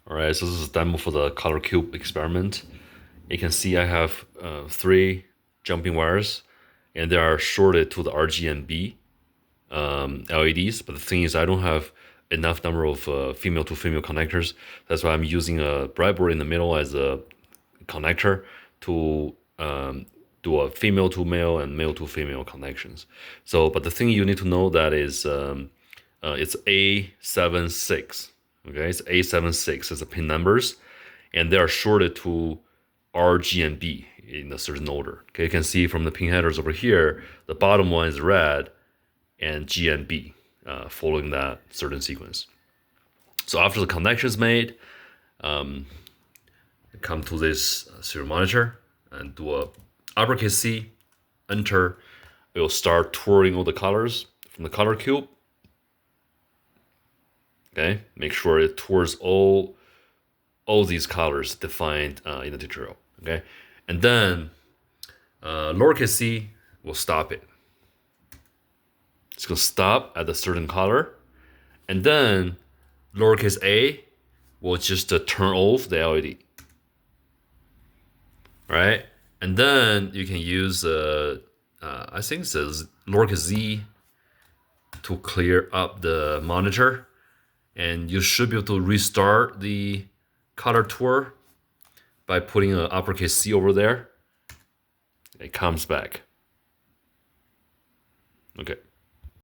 All right, so this is a demo for the color cube experiment. You can see I have 3 jumping wires, and they are shorted to the RGB LEDs. But the thing is, I don't have enough number of female to female connectors. That's why I'm using a breadboard in the middle as a connector to do a female to male and male to female connections. So, but the thing you need to know that is it's A76. Okay, it's A76 as the pin numbers, and they are shorted to R, G, and B in a certain order. Okay, you can see from the pin headers over here, the bottom one is red, and G and B following that certain sequence. So after the connection is made, come to this serial monitor and do a uppercase C, enter. It will start twirling all the colors from the color cube. Okay, make sure it towards all these colors defined in the tutorial. Okay, and then lowercase c will stop it. It's gonna stop at a certain color, and then lowercase a will just turn off the LED. Right, and then you can use I think it says lowercase z to clear up the monitor. And you should be able to restart the color tour by putting an uppercase C over there. It comes back. Okay.